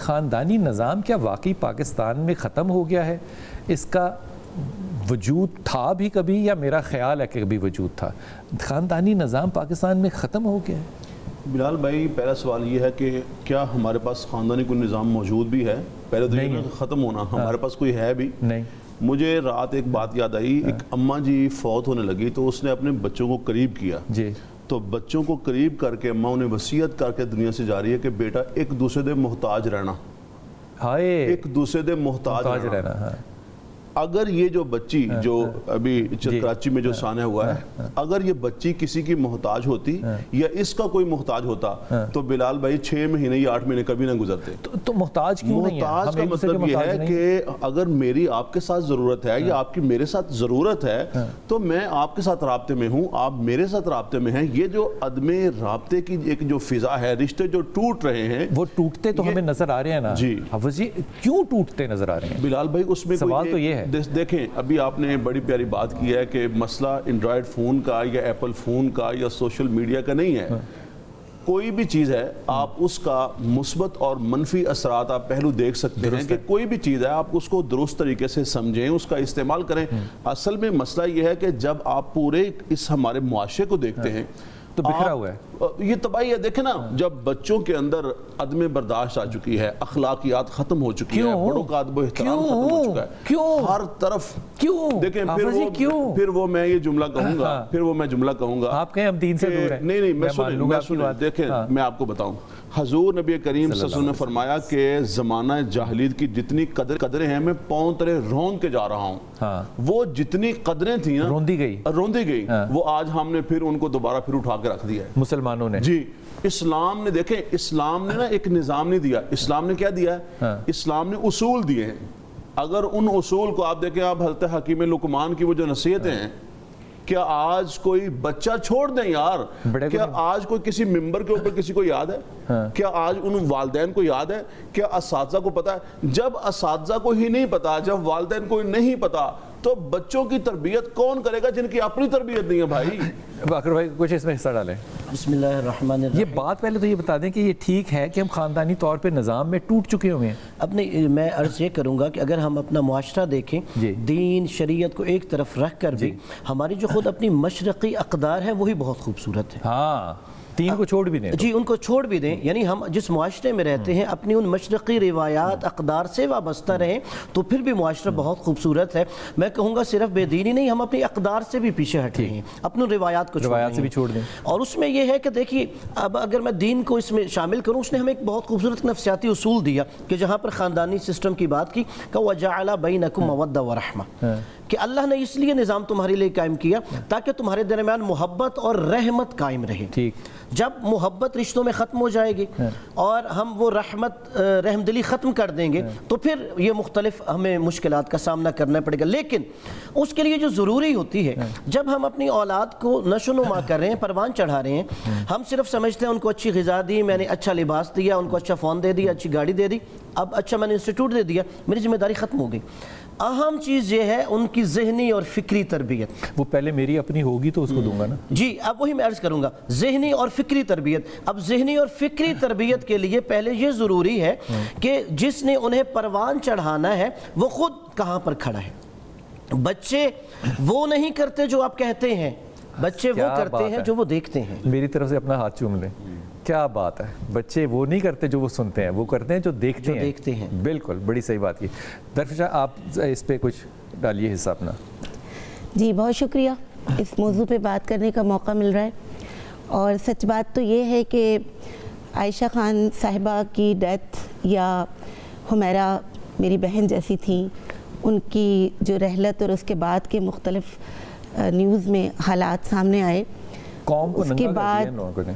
خاندانی نظام کیا واقعی پاکستان میں ختم ہو گیا ہے؟ اس کا وجود تھا بھی کبھی یا میرا خیال ہے کہ کبھی وجود تھا؟ خاندانی نظام پاکستان میں ختم ہو گیا ہے؟ بلال بھائی پہلا سوال یہ ہے کہ کیا ہمارے پاس خاندانی کوئی نظام موجود بھی ہے؟ پہلے تو یہ ختم ہونا، ہمارے پاس کوئی ہے بھی نہیں۔ مجھے رات ایک بات یاد آئی، ایک اماں جی فوت ہونے لگی تو اس نے اپنے بچوں کو قریب کیا جی، تو بچوں کو قریب کر کے اماں انہیں وصیت کر کے دنیا سے جا رہی ہے کہ بیٹا ایک دوسرے دے محتاج رہنا، ہائے ایک دوسرے دے محتاج رہنا۔ ہاں۔ اگر یہ جو بچی جو ابھی کراچی میں جو سانحہ ہوا ہے، اگر یہ بچی کسی کی محتاج ہوتی یا اس کا کوئی محتاج ہوتا تو بلال بھائی 6 مہینے یا 8 مہینے کبھی نہ گزرتے۔ تو محتاج کیوں نہیں ہے؟ محتاج کا مطلب یہ ہے کہ اگر میری آپ کے ساتھ ضرورت ہے یا آپ کی میرے ساتھ ضرورت ہے تو میں آپ کے ساتھ رابطے میں ہوں، آپ میرے ساتھ رابطے میں ہیں۔ یہ جو عدم رابطے کی ایک جو فضا ہے، رشتے جو ٹوٹ رہے ہیں، وہ ٹوٹتے تو ہمیں نظر آ رہے ہیں نا جی حافظ جی، کیوں ٹوٹتے نظر آ رہے ہیں بلال بھائی؟ اس میں سوال تو یہ ہے، دیکھیں ابھی آپ نے بڑی پیاری بات کی ہے کہ مسئلہ اینڈرائڈ فون کا یا ایپل فون کا یا سوشل میڈیا کا نہیں ہے۔ کوئی بھی چیز ہے آپ اس کا مثبت اور منفی اثرات آپ پہلو دیکھ سکتے ہیں کہ کوئی بھی چیز ہے آپ اس کو درست طریقے سے سمجھیں، اس کا استعمال کریں۔ اصل میں مسئلہ یہ ہے کہ جب آپ پورے اس ہمارے معاشرے کو دیکھتے ہیں تو بکھرا ہوا ہے، یہ تباہی ہے۔ دیکھیں نا، جب بچوں کے اندر عدم برداشت آ چکی ہے، اخلاقیات ختم ہو چکی ہے، بڑوں کا ادب و احترام ختم ہو چکا ہے، ہر طرف دیکھیں پھر وہ میں یہ جملہ کہوں گا آپ کہیں ہم دین سے دور ہیں۔ نہیں میں سنیں، دیکھیں میں آپ کو بتاؤں، حضور نبی کریم صلی اللہ علیہ وسلم نے فرمایا کہ زمانہ جاہلیت کی جتنی قدریں ہیں میں پاؤں تلے روند کے جا رہا ہوں۔ وہ جتنی قدریں تھیں روندی گئی، وہ آج ہم نے پھر ان کو دوبارہ پھر اٹھا کے رکھ دیا ہے مسلمانوں نے۔ جی، اسلام نے دیکھیں، اسلام نے نا ایک نظام نہیں دیا، اسلام نے کیا دیا ہے؟ اسلام نے اصول دیے ہیں۔ اگر ان اصول کو آپ دیکھیں، آپ حضرت حکیم لقمان کی وہ جو نصیحتیں ہیں، کیا آج کوئی بچہ چھوڑ دیں یار؟ کیا آج کوئی کسی ممبر کے اوپر کسی کو یاد ہے؟ کیا آج ان والدین کو یاد ہے؟ کیا اساتذہ کو پتا ہے؟ جب اساتذہ کو ہی نہیں پتا، جب والدین کو ہی نہیں پتا، تو بچوں کی تربیت کون کرے گا جن کی اپنی تربیت نہیں ہے؟ بھائی باقر بھائی کچھ اس میں حصہ ڈالیں۔ بسم اللہ الرحمن الرحیم۔ یہ بات پہلے تو یہ بتا دیں کہ یہ ٹھیک ہے کہ ہم خاندانی طور پہ نظام میں ٹوٹ چکے ہوئے ہیں؟ اپنے میں عرض یہ کروں گا کہ اگر ہم اپنا معاشرہ دیکھیں، دین شریعت کو ایک طرف رکھ کر بھی ہماری جو خود اپنی مشرقی اقدار ہیں وہی بہت خوبصورت ہے۔ ہاں، تین کو چھوڑ بھی دیں، جی ان کو چھوڑ بھی دیں، یعنی ہم جس معاشرے میں رہتے ہیں اپنی ان مشرقی روایات اقدار سے وابستہ رہیں تو پھر بھی معاشرہ بہت خوبصورت ہے۔ میں کہوں گا صرف بے دینی نہیں، ہم اپنی اقدار سے بھی پیچھے ہٹ رہے ہیں، اپنی روایات کو چھوڑ دیں۔ اور اس میں یہ ہے کہ دیکھیے، اب اگر میں دین کو اس میں شامل کروں، اس نے ہمیں ایک بہت خوبصورت نفسیاتی اصول دیا کہ جہاں پر خاندانی سسٹم کی بات کی کہ وَجَعَلَ بَيْنَكُمْ مَوَدَّةً وَرَحْمَةً، کہ اللہ نے اس لیے نظام تمہارے لیے قائم کیا تاکہ تمہارے درمیان محبت اور رحمت قائم رہے۔ جب محبت رشتوں میں ختم ہو جائے گی اور ہم وہ رحمت رحم دلی ختم کر دیں گے تو پھر یہ مختلف ہمیں مشکلات کا سامنا کرنا پڑے گا۔ لیکن اس کے لیے جو ضروری ہوتی ہے، جب ہم اپنی اولاد کو نشو نما کر رہے ہیں، پروان چڑھا رہے ہیں، ہم صرف سمجھتے ہیں ان کو اچھی غذا دی، میں نے اچھا لباس دیا، ان کو اچھا فون دے دیا، اچھی گاڑی دے دی، اب اچھا میں نے انسٹیٹیوٹ دے دیا، میری ذمہ داری ختم ہو گئی۔ اہم چیز یہ ہے ان کی ذہنی اور فکری تربیت۔ وہ پہلے میری اپنی ہوگی تو اس کو دوں گا نا۔ جی اب وہی میں عرض کروں گا، ذہنی اور فکری تربیت۔ اب ذہنی اور فکری تربیت کے لیے پہلے یہ ضروری ہے کہ جس نے انہیں پروان چڑھانا ہے وہ خود کہاں پر کھڑا ہے۔ بچے وہ نہیں کرتے جو آپ کہتے ہیں، بچے وہ کرتے ہیں جو وہ دیکھتے ہیں۔ میری طرف سے اپنا ہاتھ چوم لیں، کیا بات ہے، بچے وہ نہیں کرتے جو وہ سنتے ہیں، وہ کرتے ہیں جو دیکھتے ہیں۔ بالکل، بڑی صحیح بات کی۔ درفشا آپ اس پہ کچھ ڈالیے حصہ اپنا۔ جی بہت شکریہ، اس موضوع پہ بات کرنے کا موقع مل رہا ہے، اور سچ بات تو یہ ہے کہ عائشہ خان صاحبہ کی ڈیتھ یا حمیرہ میری بہن جیسی تھیں، ان کی جو رحلت اور اس کے بعد کے مختلف نیوز میں حالات سامنے آئے، قوم کو ننگا کر دیا لوگوں نے،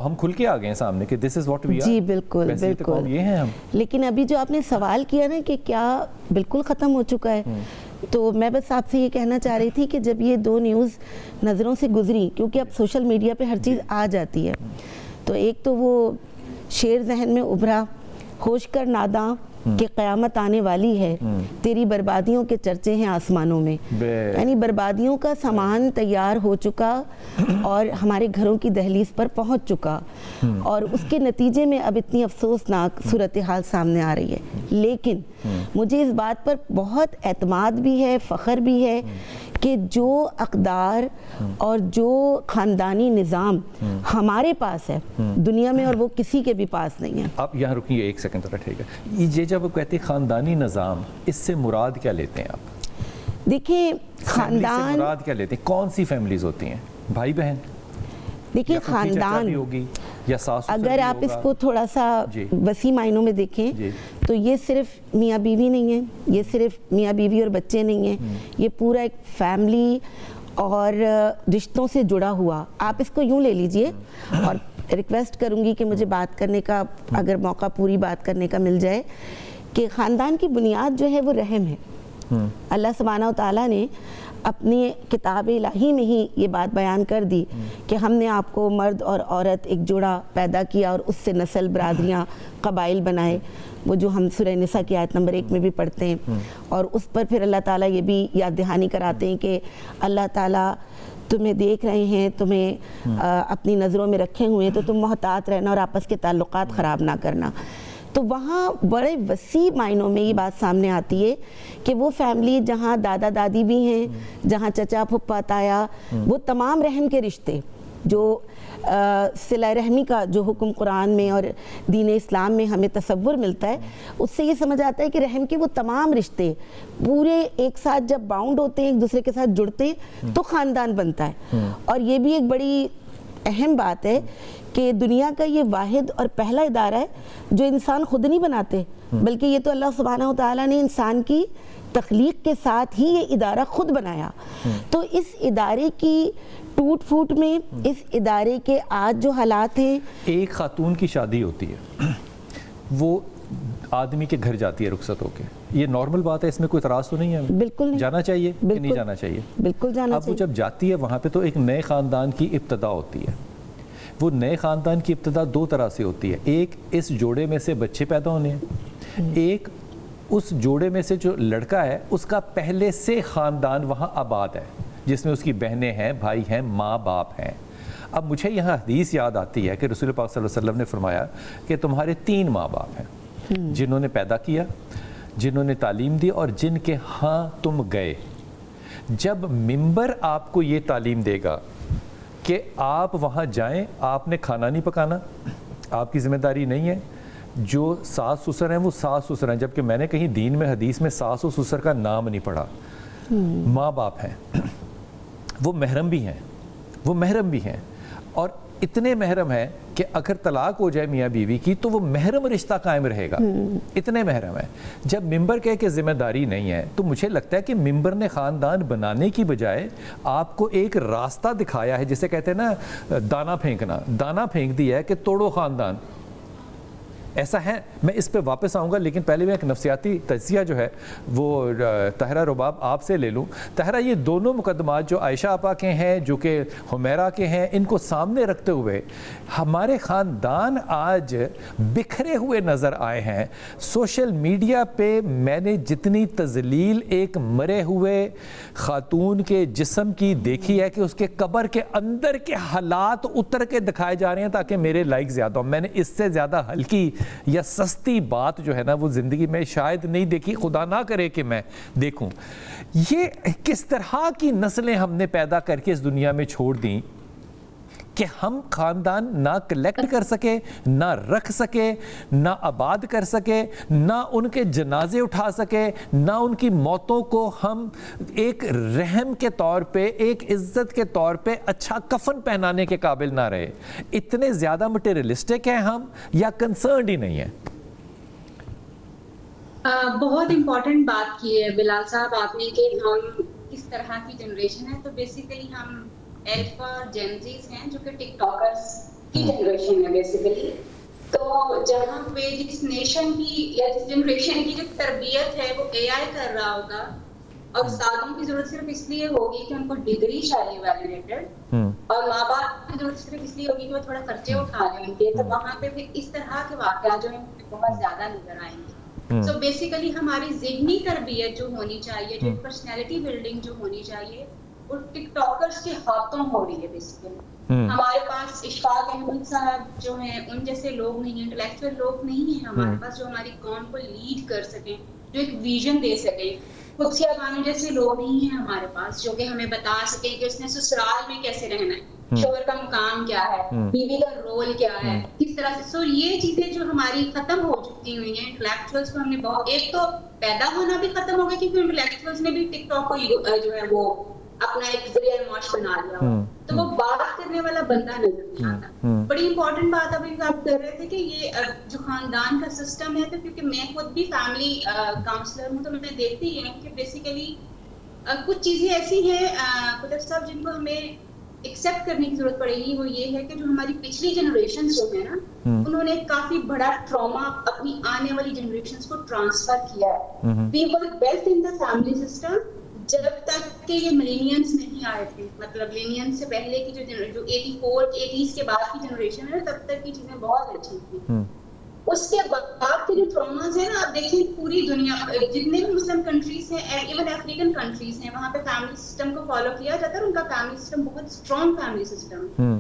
ہم کھل کے آ گئے ہیں سامنے کہ this is what we are۔ جی بالکل بالکل، یہ ہیں ہم۔ لیکن ابھی جو آپ نے سوال کیا نا کہ کیا بالکل ختم ہو چکا ہے، تو میں بس آپ سے یہ کہنا چاہ رہی تھی کہ جب یہ دو نیوز نظروں سے گزری، کیونکہ اب سوشل میڈیا پہ ہر چیز آ جاتی ہے، تو ایک تو وہ شیر ذہن میں ابھرا، ہوش کر ناداں کہ قیامت آنے والی ہے, تیری بربادیوں کے چرچے ہیں آسمانوں میں. یعنی بربادیوں کا سامان تیار ہو چکا اور ہمارے گھروں کی دہلیز پر پہنچ چکا, اور اس کے نتیجے میں اب اتنی افسوسناک صورتحال سامنے آ رہی ہے. لیکن مجھے اس بات پر بہت اعتماد بھی ہے, فخر بھی ہے کہ جو اقدار اور جو خاندانی نظام ہمارے پاس ہے دنیا میں, اور وہ کسی کے بھی پاس نہیں ہے. آپ یہاں رکیے ایک سیکنڈ ذرا, ٹھیک ہے. یہ جب آپ کہتے ہیں خاندانی نظام, اس سے مراد کیا لیتے ہیں آپ؟ دیکھیں خاندان سے مراد کیا لیتے ہیں؟ کون سی فیملیز ہوتی ہیں؟ بھائی بہن؟ دیکھیں خاندان ہوگی یا ساس سسر؟ اگر آپ اس کو تھوڑا سا وسیع معنوں میں دیکھیں تو یہ صرف میاں بیوی نہیں ہے, یہ صرف میاں بیوی اور بچے نہیں ہیں, یہ پورا ایک فیملی اور رشتوں سے جڑا ہوا, آپ اس کو یوں لے لیجئے. اور ریکویسٹ کروں گی کہ مجھے بات کرنے کا اگر موقع پوری بات کرنے کا مل جائے, کہ خاندان کی بنیاد جو ہے وہ رحم ہے. اللہ سبحانہ و تعالیٰ نے اپنی کتاب الہی میں ہی یہ بات بیان کر دی کہ ہم نے آپ کو مرد اور عورت ایک جوڑا پیدا کیا اور اس سے نسل, برادریاں, قبائل بنائے, وہ جو ہم سورہ نساء کی آیت نمبر 1 میں بھی پڑھتے ہیں. اور اس پر پھر اللہ تعالیٰ یہ بھی یاد دہانی کراتے ہیں کہ اللہ تعالیٰ تمہیں دیکھ رہے ہیں, تمہیں اپنی نظروں میں رکھے ہوئے ہیں, تو تم محتاط رہنا اور آپس کے تعلقات خراب نہ کرنا. تو وہاں بڑے وسیع معنوں میں یہ بات سامنے آتی ہے کہ وہ فیملی جہاں دادا دادی بھی ہیں, جہاں چچا پھپھا تایا, وہ تمام رحم کے رشتے جو صلہ رحمی کا جو حکم قرآن میں اور دین اسلام میں ہمیں تصور ملتا ہے, اس سے یہ سمجھ آتا ہے کہ رحم کے وہ تمام رشتے پورے ایک ساتھ جب باؤنڈ ہوتے ہیں, ایک دوسرے کے ساتھ جڑتے ہیں, تو خاندان بنتا ہے. اور یہ بھی ایک بڑی اہم بات ہے کہ دنیا کا یہ واحد اور پہلا ادارہ ہے جو انسان خود نہیں بناتے, بلکہ یہ تو اللہ سبحانہ و تعالیٰ نے انسان کی تخلیق کے ساتھ ہی یہ ادارہ خود بنایا. تو اس ادارے کی ٹوٹ پھوٹ میں, اس ادارے کے آج جو حالات ہیں, ایک خاتون کی شادی ہوتی ہے, وہ آدمی کے گھر جاتی ہے رخصت ہو کے, یہ نارمل بات ہے, اس میں کوئی اعتراض تو نہیں ہے؟ بالکل نہیں. جانا چاہیے کہ نہیں جانا چاہیے؟ بالکل جانا چاہیے. اب وہ جب جاتی ہے وہاں پہ تو ایک نئے خاندان کی ابتدا ہوتی ہے. وہ نئے خاندان کی ابتدا دو طرح سے ہوتی ہے, ایک اس جوڑے میں سے بچے پیدا ہونے ہیں, ایک اس جوڑے میں سے جو لڑکا ہے اس کا پہلے سے خاندان وہاں آباد ہے, جس میں اس کی بہنیں ہیں, بھائی ہیں, ماں باپ ہیں. اب مجھے یہاں حدیث یاد آتی ہے کہ رسول پاک صلی اللہ علیہ وسلم نے فرمایا کہ تمہارے 3 ماں باپ ہیں, جنہوں نے پیدا کیا, جنہوں نے تعلیم دی, اور جن کے ہاں تم گئے. جب ممبر آپ کو یہ تعلیم دے گا کہ آپ وہاں جائیں, آپ نے کھانا نہیں پکانا, آپ کی ذمہ داری نہیں ہے, جو ساس سسر ہیں وہ ساس سسر ہیں, جبکہ میں نے کہیں دین میں حدیث میں ساس و سسر کا نام نہیں پڑھا. ماں باپ ہیں, وہ محرم بھی ہیں, وہ محرم بھی ہیں, اور اتنے محرم ہیں کہ اگر طلاق ہو جائے میاں بیوی کی تو وہ محرم رشتہ قائم رہے گا, اتنے محرم ہیں. جب ممبر کہے کہ ذمہ داری نہیں ہے, تو مجھے لگتا ہے کہ ممبر نے خاندان بنانے کی بجائے آپ کو ایک راستہ دکھایا ہے, جسے کہتے ہیں نا دانا پھینکنا, دانا پھینک دیا ہے کہ توڑو خاندان. ایسا ہے, میں اس پہ واپس آؤں گا, لیکن پہلے میں ایک نفسیاتی تجزیہ جو ہے وہ طاہرہ رباب آپ سے لے لوں. طاہرہ, یہ دونوں مقدمات جو عائشہ آپا کے ہیں, جو کہ حمیرہ کے ہیں, ان کو سامنے رکھتے ہوئے ہمارے خاندان آج بکھرے ہوئے نظر آئے ہیں. سوشل میڈیا پہ میں نے جتنی تذلیل ایک مرے ہوئے خاتون کے جسم کی دیکھی ہے کہ اس کے قبر کے اندر کے حالات اتر کے دکھائے جا رہے ہیں تاکہ میرے لائک زیادہ ہوں. میں نے اس سے زیادہ ہلکی یا سستی بات جو ہے نا وہ زندگی میں شاید نہیں دیکھی, خدا نہ کرے کہ میں دیکھوں. یہ کس طرح کی نسلیں ہم نے پیدا کر کے اس دنیا میں چھوڑ دیں کہ ہم خاندان نہ کلیکٹ کر سکے, نہ رکھ سکے, نہ آباد کر سکے, نہ ان کے جنازے اٹھا سکے, نہ ان کی موتوں کو ہم ایک رحم کے طور پہ, ایک عزت کے طور پہ اچھا کفن پہنانے کے قابل نہ رہے. اتنے زیادہ مٹیریلسٹک ہیں ہم, یا کنسرنڈ ہی نہیں ہے؟ بہت امپورٹنٹ بات کی ہے بلال صاحب آپ نے کہ ہم کس طرح کی جنریشن ہے. تو بیسیکلی ہم الفا اور جینزیز ہیں جو کہ ٹک ٹاکرز کی جنریشن ہے بیسیکلی. تو جہاں پہ جس نیشن کی یا جس جنریشن کی جو تربیت ہے وہ اے آئی کر رہا ہوگا, اور استادوں کی ضرورت صرف اس لیے ہوگی کہ ان کو ڈگری چاہیے ویلیڈیٹڈ، اور ماں باپ کی ضرورت صرف اس لیے ہوگی کہ وہ تھوڑا خرچے اٹھا لیں گے، تو وہاں پہ پھر اس طرح کے واقعات جو ہیں بہت زیادہ نظر آئیں گے. سو بیسیکلی ہماری ذہنی تربیت جو ہونی چاہیے، جو پرسنالٹی بلڈنگ جو ہونی چاہیے، وہ ٹک ٹاکرز کے ہاتھوں ہو رہی ہے بیسیکلی. ہمارے پاس اشفاق احمد صاحب جو ہیں ان جیسے لوگ نہیں ہیں، انٹلیکچوئل لوگ نہیں ہیں ہمارے پاس جو ہماری قوم کو لیڈ کر سکیں، جو ایک ویژن دے سکیں. قدسیہ بانو جیسے لوگ نہیں ہیں ہمارے پاس جو کہ ہمیں بتا سکیں کہ اس نے سسرال میں کیسے رہنا ہے، شوہر کا مقام کیا ہے، بیوی کا رول کیا ہے، کس طرح سے. سو یہ چیزیں جو ہماری ختم ہو چکی ہوئی ہیں، انٹلیکچوئلس کو ہم نے بہت، ایک تو پیدا ہونا بھی ختم ہو گیا کیونکہ انٹلیکچوئلس نے بھی ٹک ٹاک کو جو ہے وہ اپنا ایک ذریعہ معاش بنا لیا ہو، تو وہ بات کرنے والا بندہ نظر نہیں آتا. بڑی امپورٹنٹ بات ابھی آپ کر رہے تھے کہ یہ جو خاندان کا سسٹم ہے، تو کیونکہ میں خود بھی فیملی کاؤنسلر ہوں تو میں دیکھتی ہوں کہ بیسیکلی کچھ چیزیں ایسی ہیں قطب صاحب جن کو ہمیں ایکسیپٹ کرنے کی ضرورت پڑے گی. وہ یہ ہے کہ جو ہماری پچھلی جنریشن جو ہے نا، انہوں نے کافی بڑا ٹراما اپنی آنے والی جنریشنز کو ٹرانسفر کیا ہے. We were best in the family system جب تک کہ یہ ملینینس نہیں آئے تھے، مطلب ملینینس سے پہلے کی جو 80s کے بعد کی جنریشن ہے، تب تک کی چیزیں بہت اچھی تھی. اس کے بعد کے جو ٹراماز ہیں نا، آپ دیکھیں پوری دنیا جتنے بھی مسلم کنٹریز ہیں، ایون افریقن کنٹریز ہیں، وہاں پہ فیملی سسٹم کو فالو کیا جاتا ہے اور ان کا فیملی سسٹم بہت اسٹرانگ فیملی سسٹم ہے،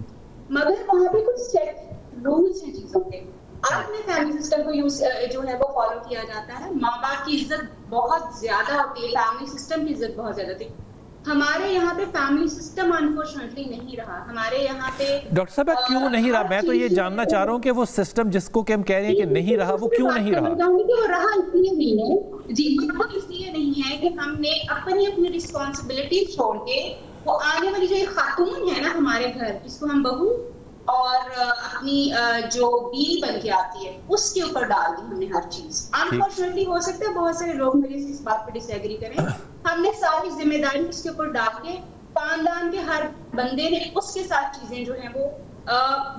مگر وہاں پہ کچھ سیٹ رولز ہیں چیزوں کے. آج میں فیملی سسٹم کو جو ہے وہ فالو کیا جاتا ہے. ماں باپ کی عزت بہت زیادہ ہوتی ہے، فیملی سسٹم کی عزت بہت زیادہ تھی. ہمارے یہاں پہ فیملی سسٹم انفارچونیٹلی نہیں رہا. ہمارے یہاں پہ ڈاکٹر صاحب کیوں نہیں رہا؟ میں تو یہ جاننا چاہ رہا ہوں کہ وہ سسٹم جس کو کہ ہم کہہ رہے ہیں کہ نہیں رہا، وہ کیوں نہیں رہا؟ وہ رہا اس لیے نہیں ہے جی، وہ اس لیے نہیں ہے کہ ہم نے اپنی رسپانسبلٹی چھوڑ کے وہ آنے والی جو ایک خاتون ہے نا ہمارے گھر، جس کو ہم بہو اور اپنی جو بیوی بن کے آتی ہے، اس کے اوپر ڈال دی ہم نے ہر چیز. انفارچونیٹلی ہو سکتا ہے بہت سارے لوگ میرے سے اس بات پہ ڈس ایگری کریں، ہم نے ساری ذمہ داری اس کے اوپر ڈال کے خاندان کے ہر بندے نے اس کے ساتھ چیزیں جو ہیں وہ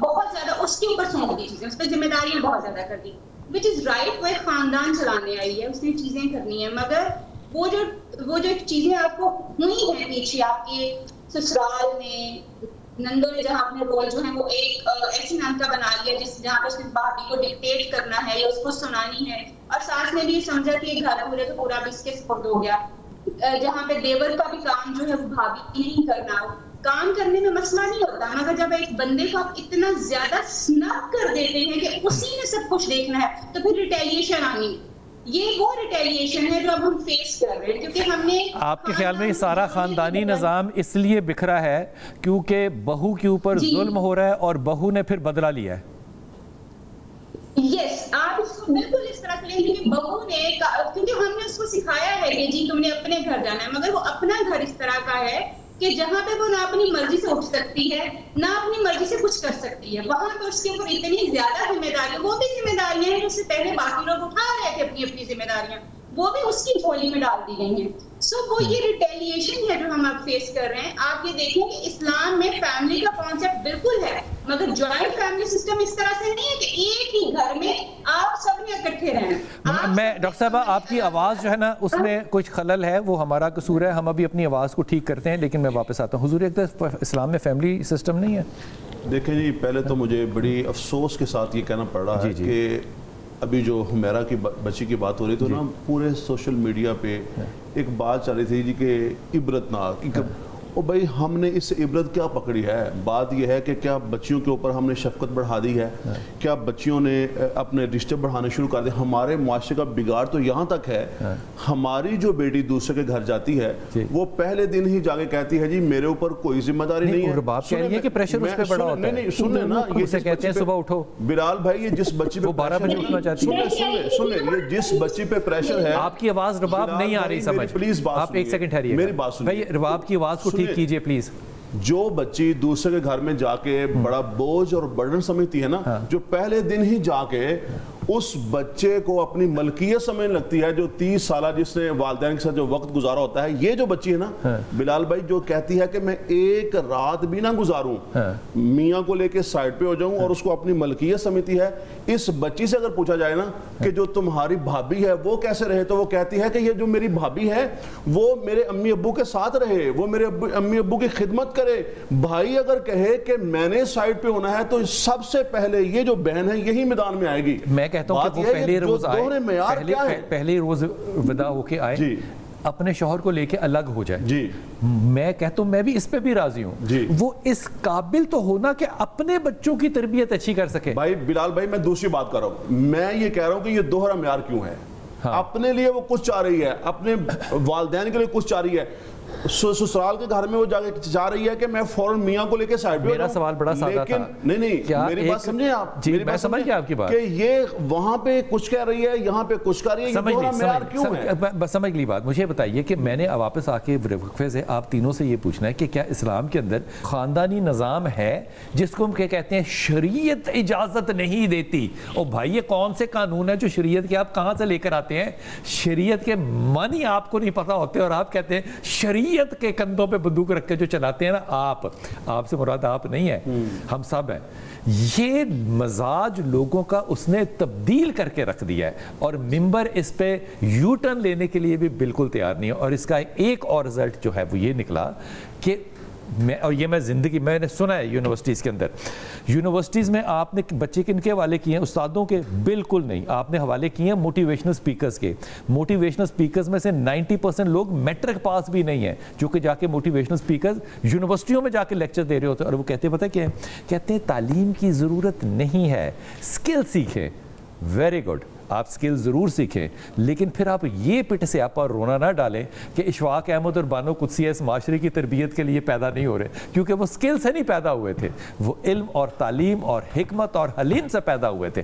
بہت زیادہ اس کے اوپر سونپ دی، چیزیں اس پہ ذمہ داریاں بہت زیادہ کر دی. وچ از رائٹ، وہ ایک خاندان چلانے آئی ہے، اس نے چیزیں کرنی ہیں، مگر وہ جو چیزیں آپ کو ہوئی ہیں پیچھے آپ کے سسرال میں، نندوں نے جہاں اپنے رول جو ہے وہ ایک ایسی نام کا بنا لیا جہاں پہ اس نے بھابھی کو ڈکٹیٹ کرنا ہے یا اس کو سنانی ہے، اور ساس نے بھی یہ سمجھا کہ گھر پورے تو پورا بھی اس کے سپرد ہو گیا، جہاں پہ دیور کا بھی کام جو ہے وہ بھابھی نہیں کرنا. کام کرنے میں مسئلہ نہیں ہوتا، مگر جب ایک بندے کو آپ اتنا زیادہ سنب کر دیتے ہیں کہ اسی نے سب کچھ دیکھنا ہے، تو پھر ریٹیلیشن آنی. یہ وہ ریٹیلیشن ہے جو اب ہم فیس کر رہے ہیں، کیونکہ ہم نے آپ کے خیال میں یہ سارا خاندانی نظام اس لیے بکھرا ہے کیونکہ بہو کے اوپر ظلم ہو رہا ہے اور بہو نے پھر بدلہ لیا ہے؟ یس، آپ اس کو بالکل اس طرح کریں گے کہ بہو نے، کیونکہ ہم نے اس کو سکھایا ہے کہ جی تم نے اپنے گھر جانا ہے، مگر وہ اپنا گھر اس طرح کا ہے کہ جہاں پہ وہ نہ اپنی مرضی سے اٹھ سکتی ہے نہ اپنی مرضی سے کچھ کر سکتی ہے. وہاں پہ اس کے اوپر اتنی زیادہ ذمہ داریاں، وہ بھی ذمہ داریاں ہیں جو اس سے پہلے باقی لوگ اٹھا رہے تھے اپنی ذمہ داریاں، وہ بھی اس کی جھولی میں ڈال دی گئی ہیں. سو وہ یہ ریٹیلیشن ہے جو ہم اب فیس کر رہے ہیں. آپ یہ دیکھیں کہ اسلام میں فیملی کا کانسیپٹ بالکل ہے، مگر جوائنٹ فیملی سسٹم اس طرح سے نہیں ہے کہ ایک ہی گھر میں آپ سب نے اکٹھے رہنا. میں ڈاکٹر صاحبہ آپ کی آواز جو ہے نا اس میں کچھ خلل ہے، وہ ہمارا قصور ہے، ہم ابھی اپنی آواز کو ٹھیک کرتے ہیں. لیکن میں واپس آتا ہوں. حضور اسلام میں فیملی سسٹم نہیں ہے؟ دیکھیں جی، پہلے تو مجھے بڑی افسوس کے ساتھ یہ کہنا پڑ رہا ہے کہ ابھی جو حمیرہ کی بچی کی بات ہو رہی تو نا پورے سوشل میڈیا پہ ایک بات چل رہی تھی جی کہ عبرتناک. او بھائی ہم نے اس سے عبرت کیا پکڑی ہے؟ بات یہ ہے کہ کیا بچیوں کے اوپر ہم نے شفقت بڑھا دی ہے؟ کیا بچیوں نے اپنے رشتے بڑھانے شروع کر دے؟ ہمارے معاشرے کا بگاڑ تو یہاں تک ہے، ہماری جو بیٹی دوسرے کے گھر جاتی ہے وہ پہلے دن ہی جا کے کہتی ہے جی میرے اوپر کوئی ذمہ داری نہیں ہے. اور باپ کہہ رہی ہے کہ پریشر اس پہ بڑا ہوتا ہے. نہیں سن لیں نا، یہ کہتے ہیں صبح اٹھو. بلال بھائی یہ جس بچی پہ 12 بجے اٹھنا چاہتی ہے. سن لیں یہ جس بچی پہ پریشر ہے. آپ کی آواز رباب نہیں آ رہی سمجھ، پلیز آپ ایک سیکنڈ ٹھہریے. میری بات سنیے بھائی رباب کی آواز کو ٹھیک کیجئے پلیز. جو بچی دوسرے کے گھر میں جا کے بڑا بوجھ اور برڈن سمجھتی ہے نا، جو پہلے دن ہی جا کے اس بچے کو اپنی ملکیت سمجھنے لگتی ہے جو 30 سالہ جس نے والدین کے ساتھ جو وقت گزارا ہوتا ہے. یہ جو بچی ہے نا بلال بھائی جو کہتی ہے کہ میں ایک رات بھی نہ گزاروں میاں کو لے کے سائڈ پہ ہو جاؤں اور اس کو اپنی ملکیت سمجھتی ہے, اس بچی سے اگر پوچھا جائے نا کہ جو تمہاری بھابی ہے وہ کیسے رہے, تو وہ کہتی ہے کہ یہ جو میری بھابی ہے وہ میرے امی ابو کے ساتھ رہے, وہ میرے امی ابو کی خدمت کرے. بھائی اگر کہے کہ میں نے سائڈ پہ ہونا ہے تو سب سے پہلے یہ جو بہن ہے یہی میدان میں آئے گی. میں کہتا ہوں کہ وہ پہلے روز آئے, پہلے روز ودا ہو کے آئے, اپنے شوہر کو لے کے الگ ہو جائے. جی میں کہتا ہوں میں بھی اس پہ بھی راضی ہوں. جی وہ اس قابل تو ہونا کہ اپنے بچوں کی تربیت اچھی کر سکے. بھائی بلال بھائی میں دوسری بات کر رہا ہوں, میں یہ کہہ رہا ہوں کہ یہ دوہرا معیار کیوں ہے. اپنے لیے وہ کچھ چاہ رہی ہے, اپنے والدین کے لیے کچھ چاہ رہی ہے, سسرال کے گھر میں وہ جا کے چاہ رہی ہے کہ میں فوراً میاں کو لے کے سائڈ پہ. میرا سوال بڑا سادہ تھا. نہیں میری بات سمجھیں آپ. جی میں سمجھ گیا آپ کی بات کہ یہ وہاں پہ کچھ کہہ رہی ہے یہاں پہ کچھ کہہ رہی ہے, یہ دوہرا معیار کیوں ہے؟ سمجھ لی بات. مجھے بتائیے کہ میں نے واپس آ کے وقفے سے آپ تینوں سے یہ پوچھنا ہے کہ کیا اسلام کے اندر خاندانی نظام ہے جس کو ہم کہتے ہیں شریعت اجازت نہیں دیتی؟ او بھائی یہ کون سے قانون ہے جو شریعت کے آپ کہاں سے لے کر آتے ہیں؟ شریعت کے معنی آپ کو نہیں پتہ ہوتے اور آپ کہتے ہیں شریعت کے کندھوں پہ بندوق رکھ کے جو چلاتے ہیں نا آپ سے مراد آپ نہیں ہے, ہم سب ہیں. یہ مزاج لوگوں کا اس نے تبدیل کر کے رکھ دیا ہے اور ممبر اس پہ یو ٹرن لینے کے لیے بھی بالکل تیار نہیں ہے. اور اس کا ایک اور رزلٹ جو ہے وہ یہ نکلا کہ اور یہ میں نے سنا ہے یونیورسٹیز کے اندر, یونیورسٹیز میں آپ نے بچے کن کے حوالے کیے ہیں؟ استادوں کے بالکل نہیں, آپ نے حوالے کیے ہیں موٹیویشنل سپیکرز کے. موٹیویشنل سپیکرز میں سے 90% لوگ میٹرک پاس بھی نہیں ہیں جو کہ جا کے موٹیویشنل سپیکرز یونیورسٹیوں میں جا کے لیکچر دے رہے ہوتے ہیں. اور وہ کہتے ہیں پتہ کیا ہے, کہتے ہیں تعلیم کی ضرورت نہیں ہے, اسکل سیکھیں. ویری گڈ, آپ سکل ضرور سیکھیں, لیکن پھر آپ یہ پٹ سے آپ پر رونا نہ ڈالیں کہ اشفاق احمد اور بانو قدسیہ اس معاشرے کی تربیت کے لیے پیدا نہیں ہو رہے, کیونکہ وہ سکل سے نہیں پیدا ہوئے تھے, وہ علم اور تعلیم اور حکمت اور حلیم سے پیدا ہوئے تھے.